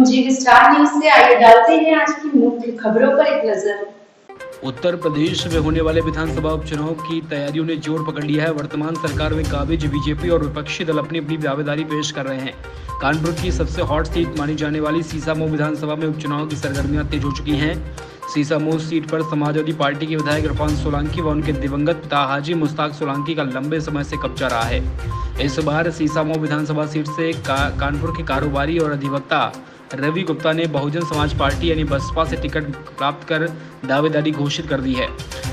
जी star news से आइए डालते हैं आज की मुख्य खबरों पर एक नजर। उत्तर प्रदेश में होने वाले विधानसभा उपचुनाव की तैयारियों ने जोर पकड़ लिया है। वर्तमान सरकार में काबिज बीजेपी और विपक्षी दल अपनी अपनी दावेदारी पेश कर रहे हैं। कानपुर की सबसे हॉट सीट मानी जाने वाली सीसामऊ विधानसभा में उपचुनाव की सरगर्मियां तेज हो चुकी हैं। सीसामऊ सीट पर समाजवादी पार्टी के विधायक इरफान सोलंकी व उनके दिवंगत पिता हाजी मुश्ताक सोलंकी का लंबे समय से कब्जा रहा है। इस बार सीसामऊ विधानसभा सीट से कानपुर के कारोबारी और अधिवक्ता रवि गुप्ता ने बहुजन समाज पार्टी यानी बसपा से टिकट प्राप्त कर दावेदारी घोषित कर दी है।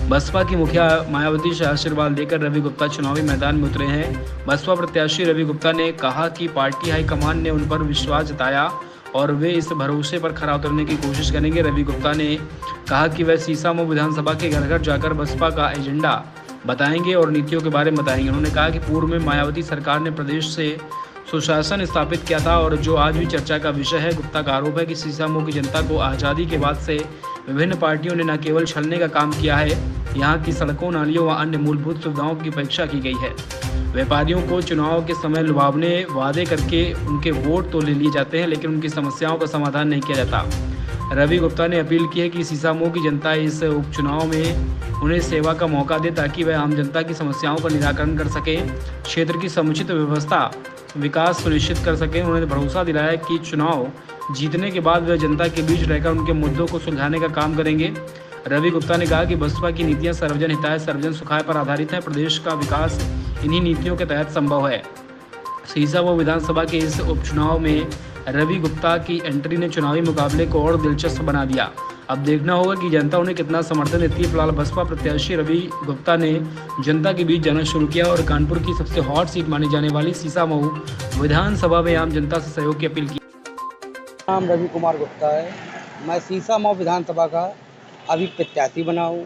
बसपा की मुखिया मायावती से आशीर्वाद लेकर रवि गुप्ता चुनावी मैदान में उतरे हैं। बसपा प्रत्याशी रवि गुप्ता ने कहा कि पार्टी हाईकमान ने उन पर विश्वास जताया और वे इस भरोसे पर खरा उतरने की कोशिश करेंगे। रवि गुप्ता ने कहा कि वह सीसामऊ विधानसभा के घर घर जाकर बसपा का एजेंडा बताएंगे और नीतियों के बारे में बताएंगे। उन्होंने कहा कि पूर्व में मायावती सरकार ने प्रदेश से सुशासन स्थापित किया था और जो आज भी चर्चा का विषय है। गुप्ता का आरोप है कि सीसामऊ की जनता को आज़ादी के बाद से विभिन्न पार्टियों ने न केवल छलने का काम किया है, यहाँ की सड़कों, नालियों व अन्य मूलभूत सुविधाओं की उपेक्षा की गई है। व्यापारियों को चुनाव के समय लुभावने वादे करके उनके वोट तो ले लिए जाते हैं, लेकिन उनकी समस्याओं का समाधान नहीं किया जाता। रवि गुप्ता ने अपील की है कि सीसामऊ की जनता इस उपचुनाव में उन्हें सेवा का मौका दे ताकि वह आम जनता की समस्याओं का निराकरण कर सके, क्षेत्र की समुचित व्यवस्था विकास सुनिश्चित कर सकें। उन्होंने भरोसा दिलाया कि चुनाव जीतने के बाद वे जनता के बीच रहकर उनके मुद्दों को सुलझाने का काम करेंगे। रवि गुप्ता ने कहा कि बसपा की नीतियां सर्वजन हिताय सर्वजन सुखाय पर आधारित हैं। प्रदेश का विकास इन्हीं नीतियों के तहत संभव है। सीसामऊ विधानसभा के इस उपचुनाव में रवि गुप्ता की एंट्री ने चुनावी मुकाबले को और दिलचस्प बना दिया। अब देखना होगा कि जनता उन्हें कितना समर्थन देती है। फिलहाल बसपा प्रत्याशी रवि गुप्ता ने जनता के बीच जाना शुरू किया और कानपुर की सबसे हॉट सीट मानी जाने वाली सीसामऊ विधानसभा में आम जनता से सहयोग की अपील की। नाम रवि कुमार गुप्ता है। मैं सीसामऊ विधानसभा का अभी प्रत्याशी बना हूँ।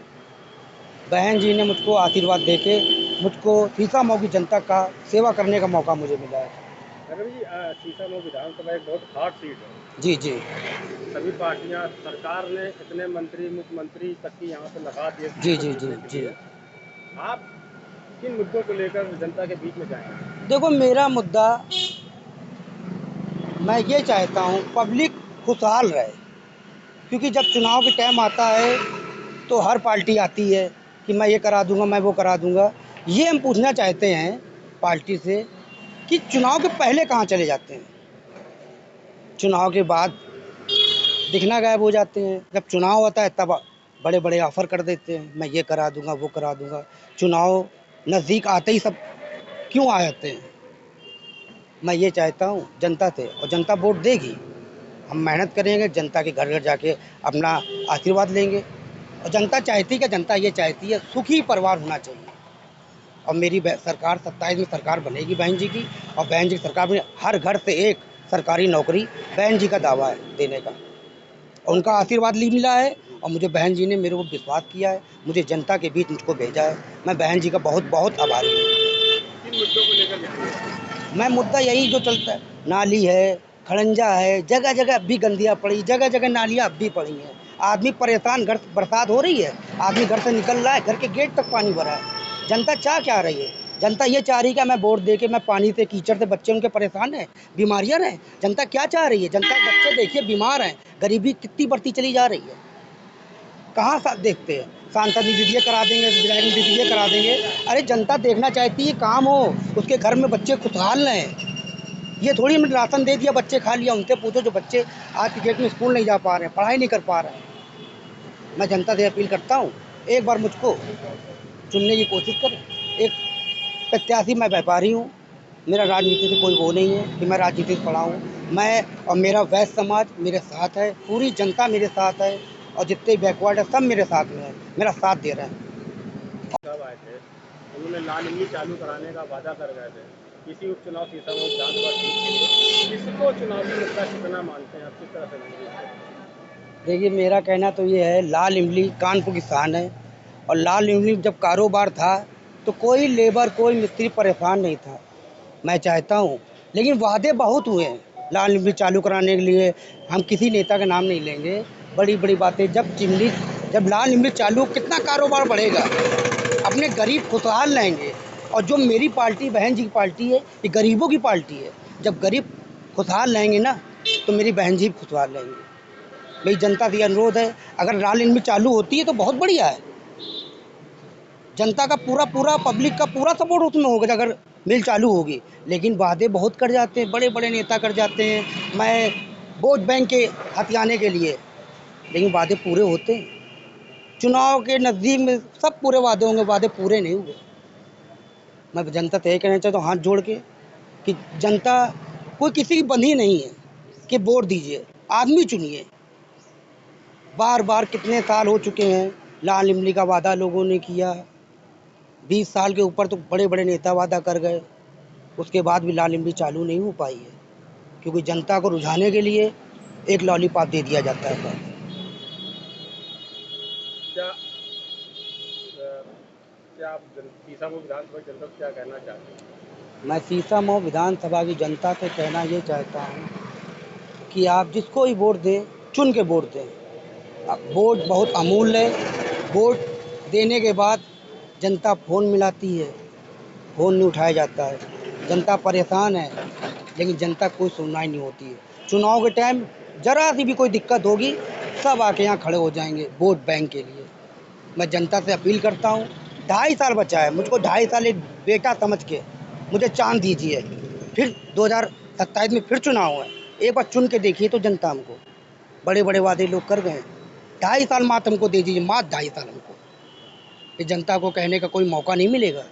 बहन जी ने मुझको आशीर्वाद देके मुझको सीसामऊ की जनता का सेवा करने का मौका मुझे मिला है। रवि जी, सीसामऊ विधानसभा एक बहुत हार्ड सीट है। जी जी। सभी पार्टियां, सरकार ने इतने मंत्री, मुख्यमंत्री तक की यहाँ पे लगा दिए। जी जी जी जी। आप किन मुद्दों को लेकर जनता के बीच में जाएंगे? देखो, मेरा मुद्दा, मैं ये चाहता हूँ पब्लिक खुशहाल रहे, क्योंकि जब चुनाव के टाइम आता है तो हर पार्टी आती है कि मैं ये करा दूंगा, मैं वो करा दूंगा। ये हम पूछना चाहते हैं पार्टी से कि चुनाव के पहले कहाँ चले जाते हैं, चुनाव के बाद दिखना गायब हो जाते हैं। जब चुनाव होता है तब बड़े बड़े ऑफर कर देते हैं, मैं ये करा दूंगा, वो करा दूंगा। चुनाव नज़दीक आते ही सब क्यों आ जाते हैं? मैं ये चाहता हूँ जनता से, और जनता वोट देगी, हम मेहनत करेंगे, जनता के घर घर जाके अपना आशीर्वाद लेंगे। और जनता चाहती है, जनता ये चाहती है सुखी परिवार होना चाहिए। और मेरी सरकार 27 में सरकार बनेगी बहन जी की, और बहन जी की सरकार में हर घर से एक सरकारी नौकरी बहन जी का दावा है देने का। उनका आशीर्वाद मिला है और मुझे बहन जी ने मेरे को विश्वास किया है, मुझे जनता के बीच मुझको भेजा है। मैं बहन जी का बहुत बहुत आभारी हूँ। किन मुद्दों को लेकर? मैं मुद्दा यही जो चलता है, नाली है, खड़ंजा है, जगह जगह अब भी गंदियाँ पड़ी, जगह जगह नालियाँ अब भी पड़ी हैं। आदमी परेशान, घर बरसात हो रही है, आदमी घर से निकल रहा है, घर के गेट तक पानी भरा है। जनता चाह रही है? जनता ये चाह रही है कि मैं वोट दे के मैं पानी से, कीचड़ से बच्चे उनके परेशान हैं, बीमारियाँ हैं। जनता क्या चाह रही है? जनता बच्चे देखिए बीमार हैं, गरीबी कितनी बढ़ती चली जा रही है। कहाँ साथ देखते हैं? सांसद निधि ये करा देंगे, विधायक निधि ये करा देंगे। अरे जनता देखना चाहती है काम हो, उसके घर में बच्चे खुशहाल रहें। ये थोड़ी हमने राशन दे दिया, बच्चे खा लिया। उनसे पूछो जो बच्चे आज की डेट में स्कूल नहीं जा पा रहे हैं, पढ़ाई नहीं कर पा रहे हैं। मैं जनता से अपील करता हूँ, एक बार मुझको चुनने की कोशिश करें। एक प्रत्याशी, मैं व्यापारी हूँ, मेरा राजनीति से कोई वो नहीं है कि मैं राजनीति से पढ़ा हूँ। मैं और मेरा वैश्य समाज मेरे साथ है, पूरी जनता मेरे साथ है, और जितने बैकवर्ड है सब मेरे साथ में है, मेरा साथ दे रहे हैं। कब आए थे? उन्होंने लाल नीति चालू कराने का वादा कर गए थे इसी उपचुनाव सीसामऊ विधानसभा सीट के लिए। इसको चुनावी मुद्दा कितना मानते हैं आप, किस तरह से मानते हैं? देखिए, मेरा कहना तो ये है, लाल इमली कानपुर की शान है, और लाल इमली जब कारोबार था तो कोई लेबर, कोई मिस्त्री परेशान नहीं था। मैं चाहता हूँ, लेकिन वादे बहुत हुए हैं लाल इमली चालू कराने के लिए। हम किसी नेता का नाम नहीं लेंगे, बड़ी बड़ी बातें। जब लाल इमली चालू, कितना कारोबार बढ़ेगा, अपने गरीब खुशहाल रहेंगे। और जो मेरी पार्टी, बहन जी की पार्टी है, ये गरीबों की पार्टी है। जब गरीब खुशहाल रहेंगे ना, तो मेरी बहन जी खुशहाल रहेंगी। मेरी जनता से ये अनुरोध है, अगर लाल मिल चालू होती है तो बहुत बढ़िया है। जनता का पूरा पब्लिक का पूरा सपोर्ट उसमें होगा अगर मिल चालू होगी। लेकिन वादे बहुत कर जाते हैं, बड़े बड़े नेता कर जाते हैं, मैं वोट बैंक के हथियाने के लिए, लेकिन वादे पूरे होते हैं। चुनाव के नज़दीक में सब पूरे वादे होंगे, वादे पूरे नहीं हुए। मैं जनता से यही कहना चाहता हूँ हाथ जोड़ के कि जनता कोई किसी की बंधी नहीं है कि वोट दीजिए, आदमी चुनिए। बार बार कितने साल हो चुके हैं, लाल इमली का वादा लोगों ने किया, 20 साल के ऊपर तो बड़े बड़े नेता वादा कर गए, उसके बाद भी लाल इमली चालू नहीं हो पाई है, क्योंकि जनता को रुझाने के लिए एक लॉलीपॉप दे दिया जाता है बस। क्या क्या आप सीसामऊ विधानसभा जनता को क्या कहना चाहते हैं? मैं सीसामऊ विधानसभा की जनता से कहना ये चाहता हूँ कि आप जिसको ही वोट दें, चुन के वोट दें। अब वोट बहुत अमूल्य है। वोट देने के बाद जनता फ़ोन मिलाती है, फ़ोन नहीं उठाया जाता है। जनता परेशान है, लेकिन जनता कोई सुनवाई नहीं होती है। चुनाव के टाइम ज़रा सी भी कोई दिक्कत होगी, सब आके यहाँ खड़े हो जाएंगे वोट बैंक के लिए। मैं जनता से अपील करता हूँ, 2.5 साल बचा है, मुझको 2.5 साल एक बेटा समझ के मुझे चांस दीजिए। फिर 2027 में फिर चुनाव है, एक बार चुन के देखिए तो जनता हमको। बड़े बड़े वादे लोग कर गए, 2.5 साल मात्र हमको दे दीजिए, मात्र 2.5 साल हमको। ये जनता को कहने का कोई मौका नहीं मिलेगा।